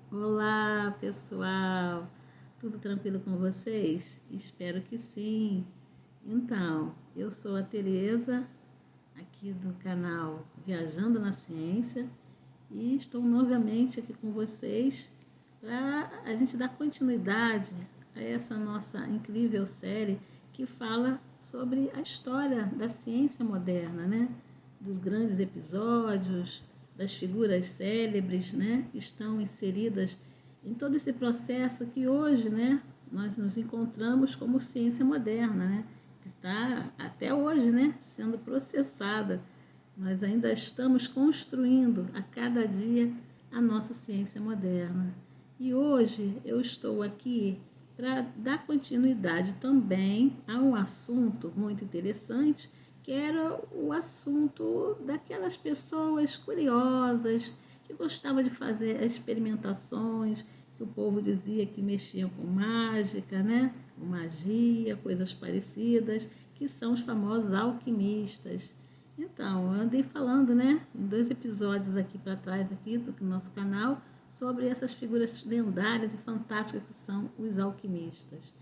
Olá, pessoal! Tudo tranquilo com vocês? Espero que sim. Então, eu sou a Tereza, aqui do canal Viajando na Ciência, e estou novamente aqui com vocês para a gente dar continuidade a essa nossa incrível série que fala sobre a história da ciência moderna, né? Dos grandes episódios, das figuras célebres, né? Que estão inseridas em todo esse processo que hoje, né? Nós nos encontramos como ciência moderna, né? Que está até hoje, né? Sendo processada. Nós ainda estamos construindo a cada dia a nossa ciência moderna. E hoje eu estou aqui para dar continuidade também a um assunto muito interessante, que era o assunto daquelas pessoas curiosas que gostavam de fazer experimentações, que o povo dizia que mexiam com mágica, né? Com magia, coisas parecidas, que são os famosos alquimistas. Então, eu andei falando, né, em 2 episódios aqui para trás aqui do nosso canal sobre essas figuras lendárias e fantásticas que são os alquimistas.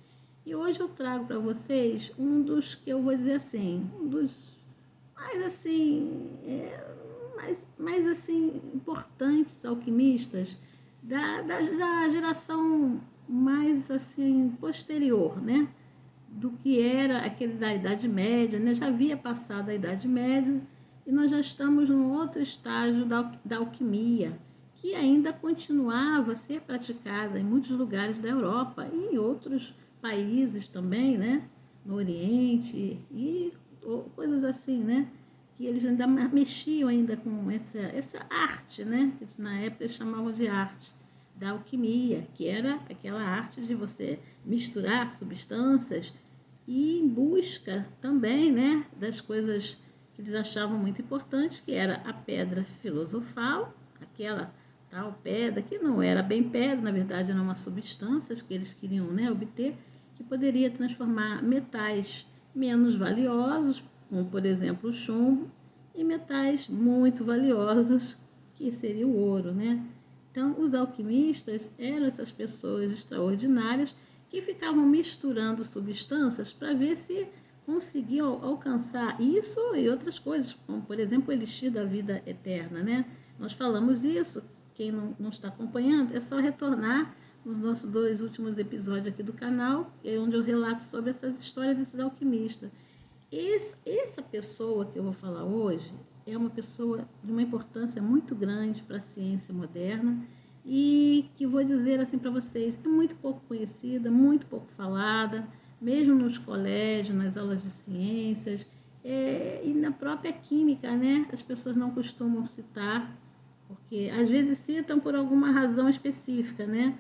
E hoje eu trago para vocês um dos que eu vou dizer assim, um dos mais assim, mais assim importantes alquimistas da geração mais assim posterior, né? Do que era aquele da Idade Média, né? Já havia passado a Idade Média e nós já estamos num outro estágio da alquimia, que ainda continuava a ser praticada em muitos lugares da Europa e em outros países também, né? No Oriente e coisas assim, né? Que eles ainda mexiam ainda com essa arte, né? Que na época eles chamavam de arte da alquimia, que era aquela arte de você misturar substâncias e em busca também, né, das coisas que eles achavam muito importantes, que era a pedra filosofal, aquela tal pedra que não era bem pedra, na verdade era uma substância que eles queriam, né, obter, que poderia transformar metais menos valiosos, como por exemplo o chumbo, em metais muito valiosos, que seria o ouro, né? Então, os alquimistas eram essas pessoas extraordinárias que ficavam misturando substâncias para ver se conseguiam alcançar isso e outras coisas, como por exemplo o elixir da vida eterna, né? Nós falamos isso, quem não está acompanhando, é só retornar nos nossos 2 últimos episódios aqui do canal, onde eu relato sobre essas histórias desses alquimistas. Essa pessoa que eu vou falar hoje é uma pessoa de uma importância muito grande para a ciência moderna e que vou dizer assim para vocês, é muito pouco conhecida, muito pouco falada, mesmo nos colégios, nas aulas de ciências, e na própria química, né? As pessoas não costumam citar, porque às vezes citam por alguma razão específica, né?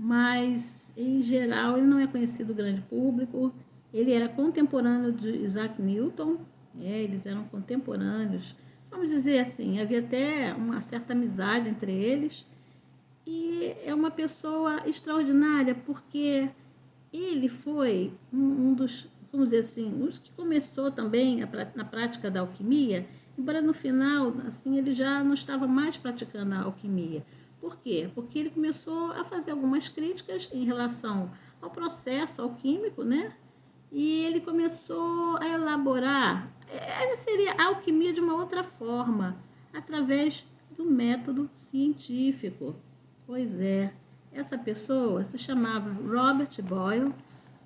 Mas em geral ele não é conhecido do grande público. Ele era contemporâneo de Isaac Newton, eles eram contemporâneos, vamos dizer assim, havia até uma certa amizade entre eles, e é uma pessoa extraordinária porque ele foi um dos, vamos dizer assim, os que começou também na prática da alquimia, embora no final, assim, ele já não estava mais praticando a alquimia. Por quê? Porque ele começou a fazer algumas críticas em relação ao processo alquímico, né? E ele começou a elaborar, seria a alquimia de uma outra forma, através do método científico. Pois é, essa pessoa se chamava Robert Boyle,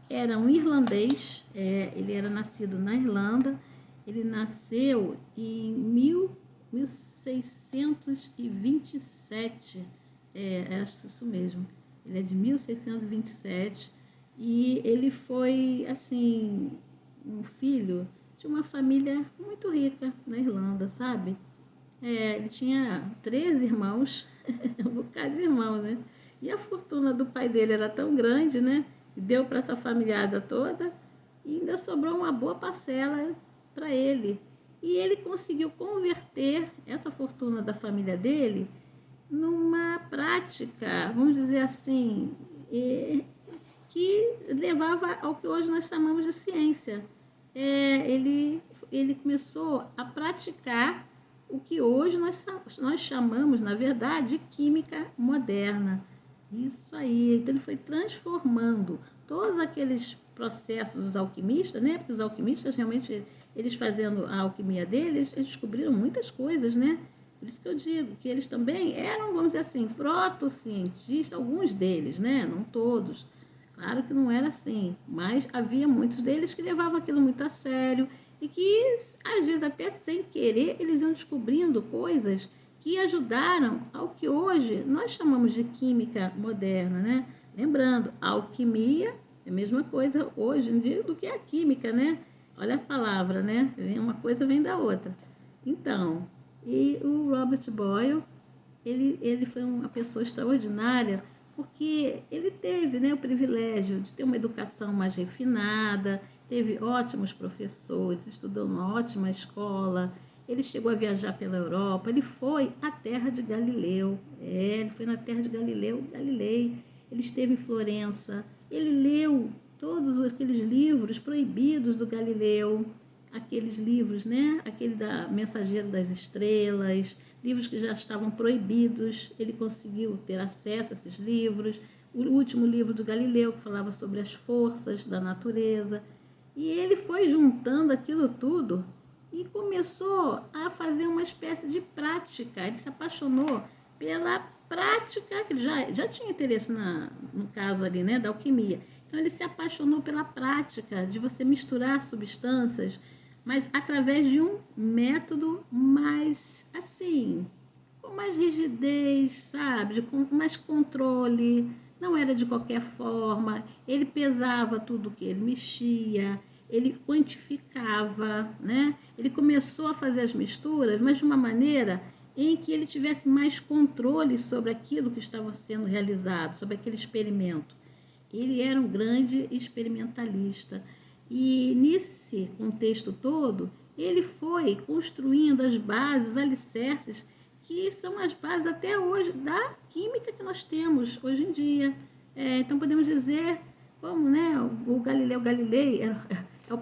era um irlandês, ele era nascido na Irlanda, ele nasceu em 1627, acho que isso mesmo, ele é de 1627 e ele foi, assim, um filho de uma família muito rica na Irlanda, sabe? Ele tinha 13 irmãos, um bocado de irmãos, né? E a fortuna do pai dele era tão grande, né? E deu para essa famíliada toda e ainda sobrou uma boa parcela para ele. E ele conseguiu converter essa fortuna da família dele numa prática, vamos dizer assim, que levava ao que hoje nós chamamos de ciência. Ele começou a praticar o que hoje nós chamamos, na verdade, de química moderna. Isso aí. Então ele foi transformando todos aqueles processos dos alquimistas, né? Porque os alquimistas realmente, eles fazendo a alquimia deles, eles descobriram muitas coisas, né? Por isso que eu digo que eles também eram, vamos dizer assim, protocientistas, alguns deles, né? Não todos. Claro que não era assim, mas havia muitos deles que levavam aquilo muito a sério e que, às vezes, até sem querer, eles iam descobrindo coisas que ajudaram ao que hoje nós chamamos de química moderna, né? Lembrando, a alquimia é a mesma coisa hoje em dia do que a química, né? Olha a palavra, né? Uma coisa vem da outra. Então, e o Robert Boyle, ele foi uma pessoa extraordinária porque ele teve, né, o privilégio de ter uma educação mais refinada, teve ótimos professores, estudou numa ótima escola, ele chegou a viajar pela Europa, ele foi à terra de Galileu, ele foi na terra de Galileu, Galilei, ele esteve em Florença, ele leu todos aqueles livros proibidos do Galileu, aqueles livros, né? Aquele da Mensageiro das Estrelas, livros que já estavam proibidos, ele conseguiu ter acesso a esses livros. O último livro do Galileu, que falava sobre as forças da natureza. E ele foi juntando aquilo tudo e começou a fazer uma espécie de prática. Ele se apaixonou pela prática, que ele já tinha interesse no caso ali, né, da alquimia. Então ele se apaixonou pela prática de você misturar substâncias, mas através de um método mais, assim, com mais rigidez, sabe? Com mais controle, não era de qualquer forma. Ele pesava tudo que ele mexia, ele quantificava, né? Ele começou a fazer as misturas, mas de uma maneira em que ele tivesse mais controle sobre aquilo que estava sendo realizado, sobre aquele experimento. Ele era um grande experimentalista. E nesse contexto todo, ele foi construindo as bases, os alicerces, que são as bases até hoje da química que nós temos hoje em dia. Então podemos dizer, como, né, o Galileu Galilei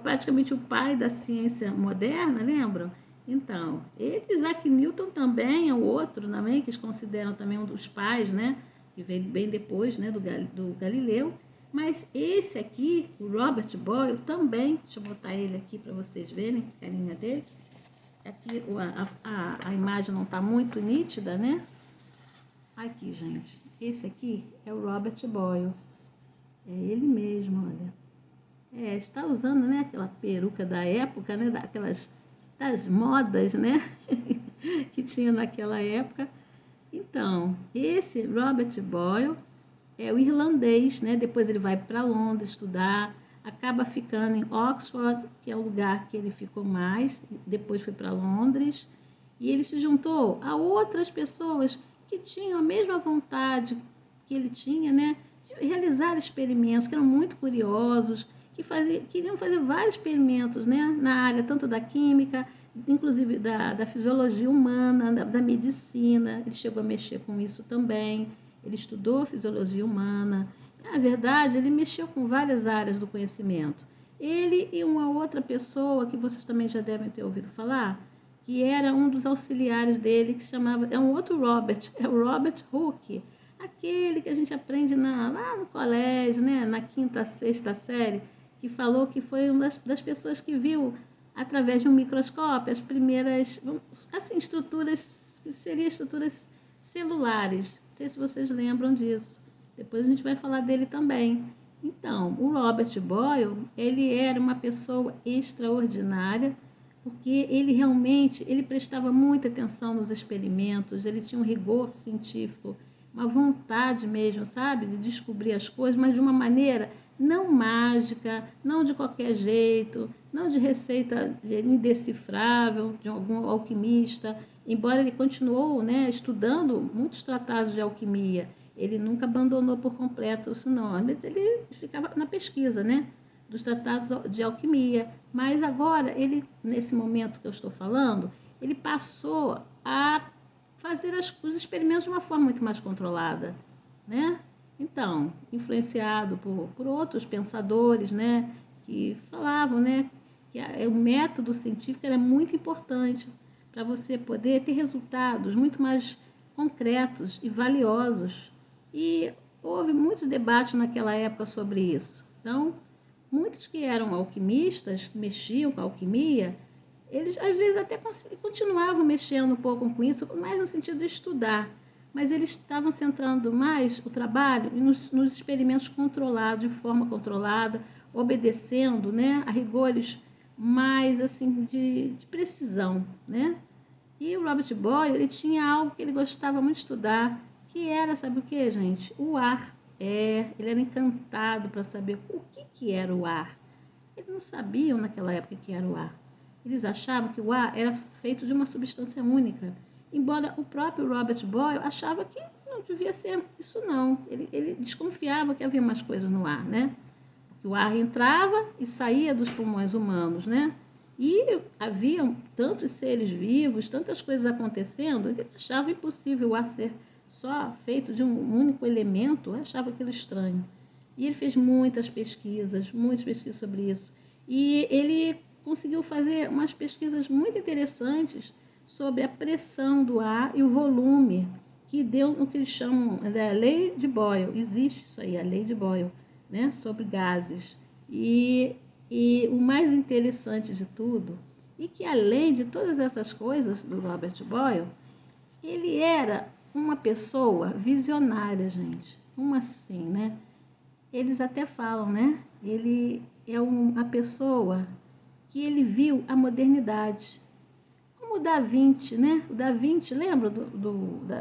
praticamente o pai da ciência moderna, lembram? Então, Isaac Newton também é o outro também, que eles consideram também um dos pais, né, que veio bem depois, né, do Galileu. Mas esse aqui, o Robert Boyle, também, deixa eu botar ele aqui para vocês verem a carinha dele. Aqui a imagem não está muito nítida, né? Aqui, gente. Esse aqui é o Robert Boyle. É ele mesmo, olha. Está usando, né, aquela peruca da época, né, das modas, né, que tinha naquela época. Então, esse Robert Boyle é o irlandês, né? Depois ele vai para Londres estudar, acaba ficando em Oxford, que é o lugar que ele ficou mais, depois foi para Londres, e ele se juntou a outras pessoas que tinham a mesma vontade que ele tinha, né? De realizar experimentos, que eram muito curiosos, que queriam fazer vários experimentos, né? Na área tanto da química, inclusive da fisiologia humana, da medicina, ele chegou a mexer com isso também. Ele estudou fisiologia humana. Na verdade, ele mexeu com várias áreas do conhecimento. Ele e uma outra pessoa que vocês também já devem ter ouvido falar, que era um dos auxiliares dele, que chamava, é um outro Robert, é o Robert Hooke, aquele que a gente aprende lá no colégio, né, na quinta, sexta série, que falou que foi uma das pessoas que viu através de um microscópio as primeiras, assim, estruturas, que seriam estruturas celulares. Não sei se vocês lembram disso. Depois a gente vai falar dele também. Então, o Robert Boyle, ele era uma pessoa extraordinária, porque ele prestava muita atenção nos experimentos, ele tinha um rigor científico, uma vontade mesmo, sabe, de descobrir as coisas, mas de uma maneira não mágica, não de qualquer jeito, não de receita indecifrável de algum alquimista, embora ele continuou, né, estudando muitos tratados de alquimia, ele nunca abandonou por completo isso não, mas ele ficava na pesquisa, né, dos tratados de alquimia, mas agora ele, nesse momento que eu estou falando, ele passou a fazer os experimentos de uma forma muito mais controlada, né? Então, influenciado por outros pensadores, né, que falavam, né, que o método científico era muito importante para você poder ter resultados muito mais concretos e valiosos. E houve muitos debates naquela época sobre isso. Então, muitos que eram alquimistas, mexiam com a alquimia, eles às vezes até continuavam mexendo um pouco com isso, mais no sentido de estudar, mas eles estavam centrando mais o trabalho nos experimentos controlados, de forma controlada, obedecendo, né, a rigores mais assim de precisão, né? E o Robert Boyle, ele tinha algo que ele gostava muito de estudar, que era, sabe o que, gente? O ar. Ele era encantado para saber o que era o ar. Eles não sabiam naquela época o que era o ar. Eles achavam que o ar era feito de uma substância única, embora o próprio Robert Boyle achava que não devia ser isso não. Ele desconfiava que havia mais coisas no ar, né? Porque o ar entrava e saía dos pulmões humanos, né? E haviam tantos seres vivos, tantas coisas acontecendo, que ele achava impossível o ar ser só feito de um único elemento, eu achava aquilo estranho. E ele fez muitas pesquisas sobre isso. E ele conseguiu fazer umas pesquisas muito interessantes sobre a pressão do ar e o volume, que deu no que eles chamam da lei de Boyle. Existe isso aí, a lei de Boyle, né, sobre gases. E o mais interessante de tudo, e que além de todas essas coisas do Robert Boyle, ele era uma pessoa visionária, gente. Como assim, né? Eles até falam, né? Ele é uma pessoa que ele viu a modernidade. Como o Da Vinci, né? O Da Vinci, lembra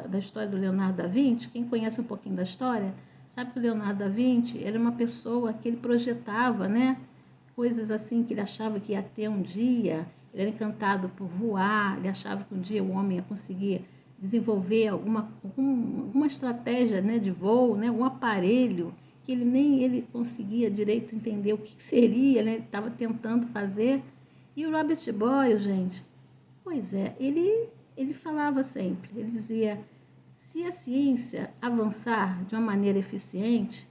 da história do Leonardo da Vinci? Quem conhece um pouquinho da história, sabe que o Leonardo da Vinci era uma pessoa que ele projetava, né? Coisas assim que ele achava que ia ter um dia. Ele era encantado por voar, ele achava que um dia o homem ia conseguir desenvolver alguma estratégia, né, de voo, né, um aparelho que nem ele conseguia direito entender o que seria, né, ele estava tentando fazer. E o Robert Boyle, gente, pois é, ele falava sempre, ele dizia, se a ciência avançar de uma maneira eficiente,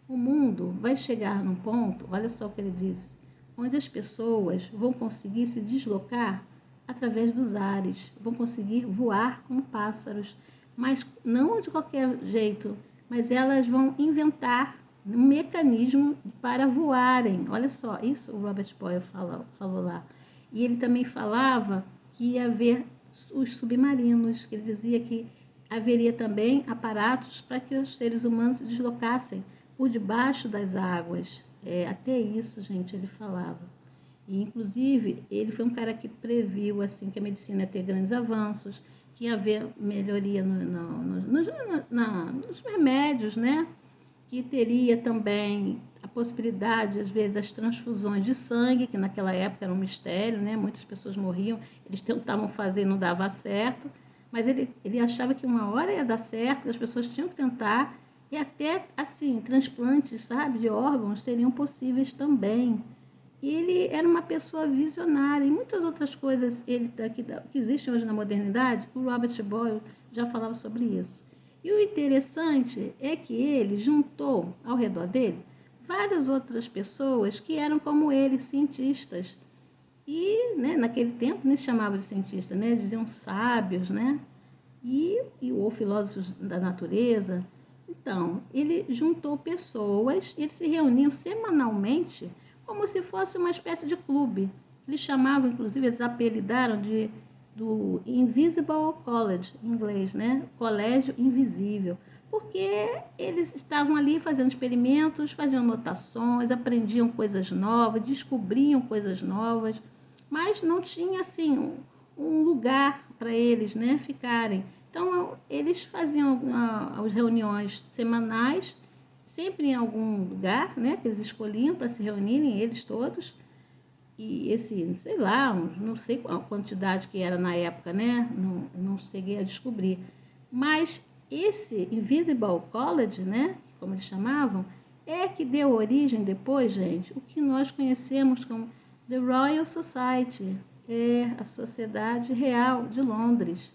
o mundo vai chegar num ponto, olha só o que ele disse, onde as pessoas vão conseguir se deslocar através dos ares, vão conseguir voar como pássaros, mas não de qualquer jeito, mas elas vão inventar um mecanismo para voarem. Olha só, isso o Robert Boyle falou lá. E ele também falava que ia haver os submarinos, que ele dizia que haveria também aparatos para que os seres humanos se deslocassem por debaixo das águas. Até isso, gente, ele falava. E, inclusive, ele foi um cara que previu assim, que a medicina ia ter grandes avanços, que ia haver melhoria nos remédios, né? Que teria também a possibilidade, às vezes, das transfusões de sangue, que naquela época era um mistério, né? Muitas pessoas morriam, eles tentavam fazer e não dava certo, mas ele achava que uma hora ia dar certo, que as pessoas tinham que tentar, e até, assim, transplantes, sabe, de órgãos seriam possíveis também. E ele era uma pessoa visionária e muitas outras coisas que existem hoje na modernidade, o Robert Boyle já falava sobre isso. E o interessante é que ele juntou ao redor dele várias outras pessoas que eram como ele, cientistas. E, né, naquele tempo nem se chamava de cientista, né, diziam sábios, né, ou filósofos da natureza. Então, ele juntou pessoas e eles se reuniam semanalmente como se fosse uma espécie de clube. Eles chamavam, inclusive, eles apelidaram do Invisible College, em inglês, né? Colégio Invisível, porque eles estavam ali fazendo experimentos, faziam anotações, aprendiam coisas novas, descobriam coisas novas, mas não tinha, assim, um lugar para eles, né, ficarem. Então, eles faziam as reuniões semanais, sempre em algum lugar, né, que eles escolhiam para se reunirem, eles todos, e sei lá, não sei a quantidade que era na época, né, não cheguei a descobrir, mas esse Invisible College, né, como eles chamavam, é que deu origem depois, gente, o que nós conhecemos como The Royal Society, a Sociedade Real de Londres.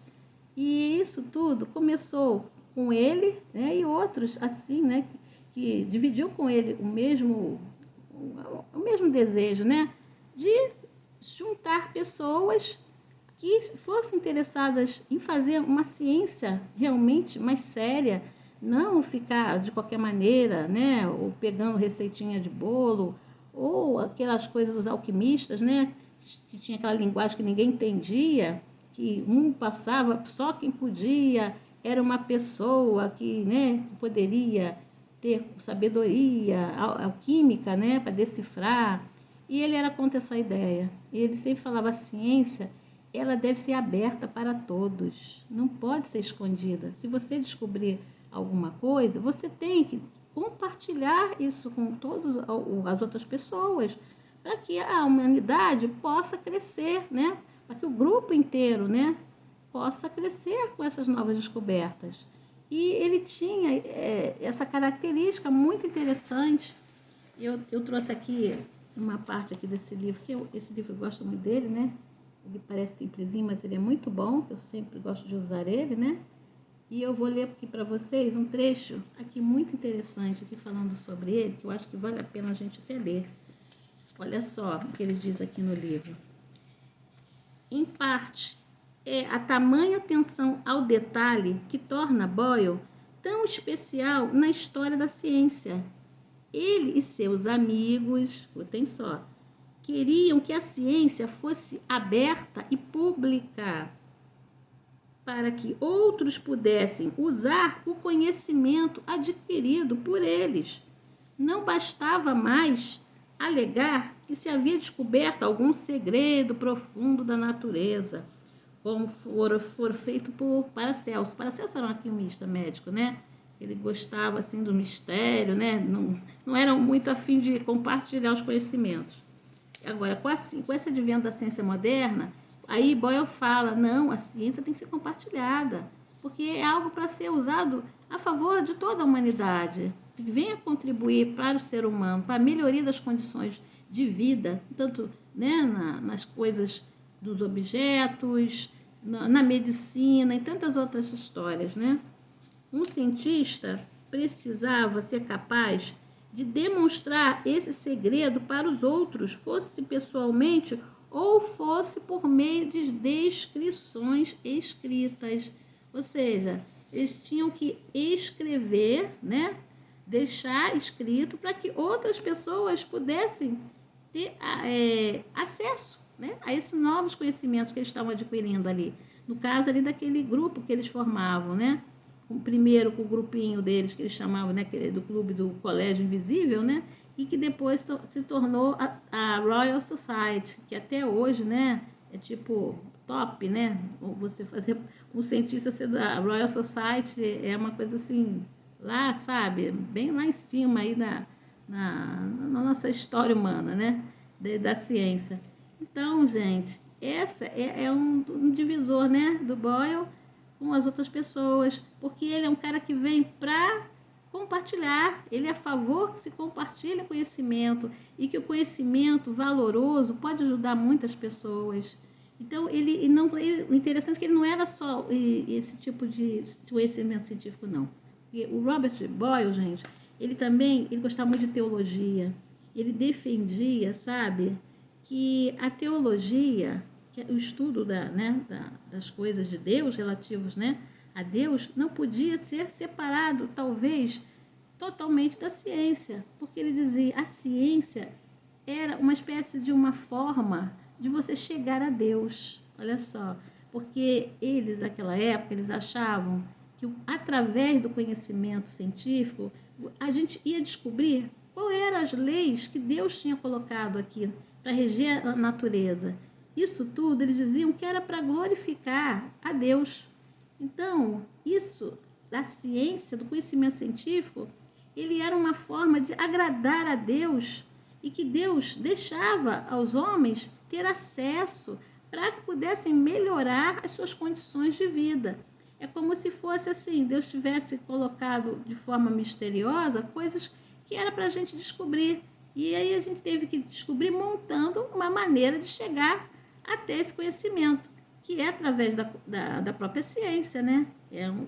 E isso tudo começou com ele, né, e outros assim, né, que dividiu com ele o mesmo desejo, né, de juntar pessoas que fossem interessadas em fazer uma ciência realmente mais séria, Não ficar de qualquer maneira, né? Ou pegando receitinha de bolo, ou aquelas coisas dos alquimistas, né? Que tinha aquela linguagem que ninguém entendia, que um passava, só quem podia, era uma pessoa que, né, poderia ter sabedoria alquímica, né, para decifrar. E ele era contra essa ideia. Ele sempre falava: a ciência, ela deve ser aberta para todos, não pode ser escondida. Se você descobrir alguma coisa, você tem que compartilhar isso com todas as outras pessoas, para que a humanidade possa crescer, né? Para que o grupo inteiro, né, possa crescer com essas novas descobertas. E ele tinha essa característica muito interessante. Eu trouxe aqui uma parte aqui desse livro, esse livro eu gosto muito dele, né? Ele parece simplesinho, mas ele é muito bom, eu sempre gosto de usar ele, né? E eu vou ler aqui para vocês um trecho aqui muito interessante, aqui falando sobre ele, que eu acho que vale a pena a gente até ler. Olha só o que ele diz aqui no livro. Em parte, é a tamanha atenção ao detalhe que torna Boyle tão especial na história da ciência. Ele e seus amigos, escutem só, queriam que a ciência fosse aberta e pública, para que outros pudessem usar o conhecimento adquirido por eles. Não bastava mais alegar que se havia descoberto algum segredo profundo da natureza, como for feito por Paracelso. Paracelso era um alquimista médico, né? Ele gostava assim do mistério, né? Não era muito afim de compartilhar os conhecimentos. Agora, com esse advento da ciência moderna, aí Boyle fala: não, a ciência tem que ser compartilhada, porque é algo para ser usado a favor de toda a humanidade, que venha contribuir para o ser humano, para a melhoria das condições de vida, tanto, né, nas coisas dos objetos, na medicina e tantas outras histórias, né? Um cientista precisava ser capaz de demonstrar esse segredo para os outros, fosse pessoalmente ou fosse por meio de descrições escritas. Ou seja, eles tinham que escrever, né? Deixar escrito para que outras pessoas pudessem ter acesso, né, a esses novos conhecimentos que eles estavam adquirindo ali. No caso ali daquele grupo que eles formavam, né? Primeiro com o grupinho deles que eles chamavam, né, do clube do Colégio Invisível, né, e que depois se tornou a Royal Society, que até hoje, né, é tipo top, né? Você fazer um cientista ser da Royal Society é uma coisa assim, lá, sabe, bem lá em cima aí na nossa história humana, né, da ciência. Então, gente, essa é um divisor, né, do Boyle com as outras pessoas, porque ele é um cara que vem para compartilhar, ele é a favor que se compartilhe conhecimento e que o conhecimento valoroso pode ajudar muitas pessoas. Então, o interessante é que ele não era só esse tipo de conhecimento científico, não. E o Robert Boyle, gente, ele gostava muito de teologia, ele defendia, sabe, que a teologia, que o estudo das coisas de Deus, relativos, né, a Deus, não podia ser separado, talvez, totalmente da ciência, porque ele dizia a ciência era uma espécie de uma forma de você chegar a Deus. Olha só, porque eles, naquela época, eles achavam que através do conhecimento científico a gente ia descobrir quais eram as leis que Deus tinha colocado aqui para reger a natureza. Isso tudo eles diziam que era para glorificar a Deus. Então, isso da ciência, do conhecimento científico, ele era uma forma de agradar a Deus e que Deus deixava aos homens ter acesso para que pudessem melhorar as suas condições de vida. É como se fosse assim, Deus tivesse colocado de forma misteriosa coisas que era para a gente descobrir. E aí a gente teve que descobrir montando uma maneira de chegar até esse conhecimento, que é através da própria ciência, né?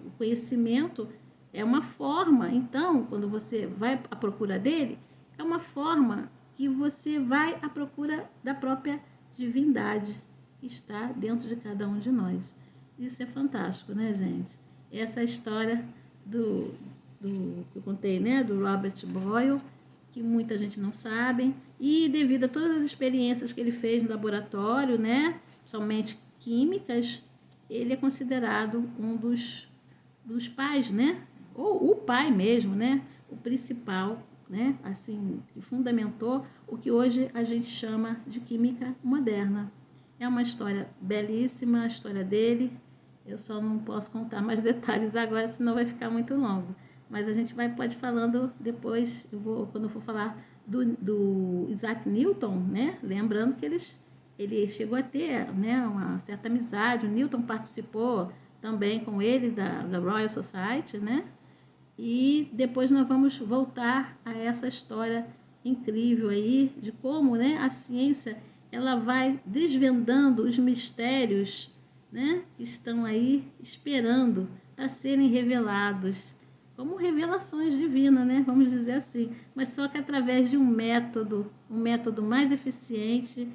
O conhecimento é uma forma, então, quando você vai à procura dele, é uma forma que você vai à procura da própria divindade que está dentro de cada um de nós. Isso é fantástico, né, gente? Essa é a história que eu contei, né, do Robert Boyle, que muita gente não sabe, e devido a todas as experiências que ele fez no laboratório, né, somente químicas, ele é considerado um dos pais, né, ou o pai mesmo, né, o principal, né, assim, que fundamentou o que hoje a gente chama de química moderna. É uma história belíssima, a história dele. Eu só não posso contar mais detalhes agora, senão vai ficar muito longo. Mas a gente pode falando depois, quando eu for falar do Isaac Newton, né? Lembrando que ele chegou a ter, né, uma certa amizade. O Newton participou também com ele da Royal Society, né? E depois nós vamos voltar a essa história incrível aí de como, né, a ciência ela vai desvendando os mistérios, né, que estão aí esperando para serem revelados, como revelações divinas, né, vamos dizer assim, mas só que através de um método mais eficiente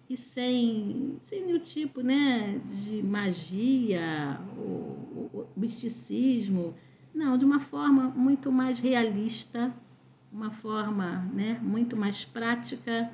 e sem nenhum tipo, né, de magia ou misticismo, não, de uma forma muito mais realista, uma forma, né, muito mais prática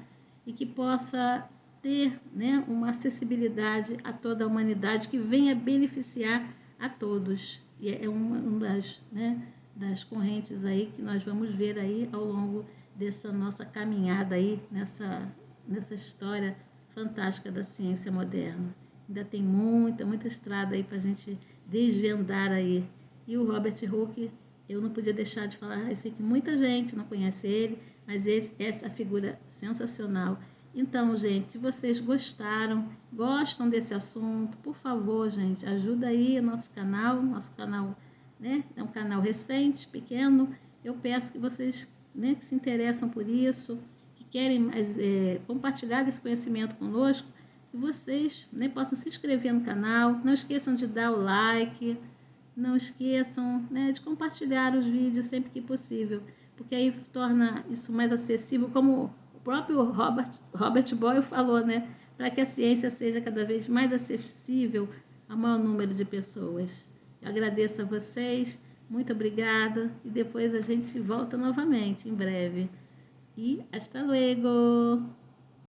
e que possa ter, né, uma acessibilidade a toda a humanidade que venha beneficiar a todos. E é uma das, né, das correntes aí que nós vamos ver aí ao longo dessa nossa caminhada aí nessa história fantástica da ciência moderna. Ainda tem muita estrada aí para a gente desvendar aí. E o Robert Hooke, eu não podia deixar de falar, eu sei que muita gente não conhece ele, mas essa figura sensacional. Então, gente, se vocês gostam desse assunto, por favor, gente, ajuda aí o nosso canal, né, é um canal recente, pequeno. Eu peço que vocês, né, que se interessam por isso, que querem compartilhar esse conhecimento conosco, que vocês, né, possam se inscrever no canal, não esqueçam de dar o like, não esqueçam, né, de compartilhar os vídeos sempre que possível, porque aí torna isso mais acessível, como o próprio Robert Boyle falou, né, para que a ciência seja cada vez mais acessível ao maior número de pessoas. Eu agradeço a vocês, muito obrigada, e depois a gente volta novamente em breve. E hasta luego!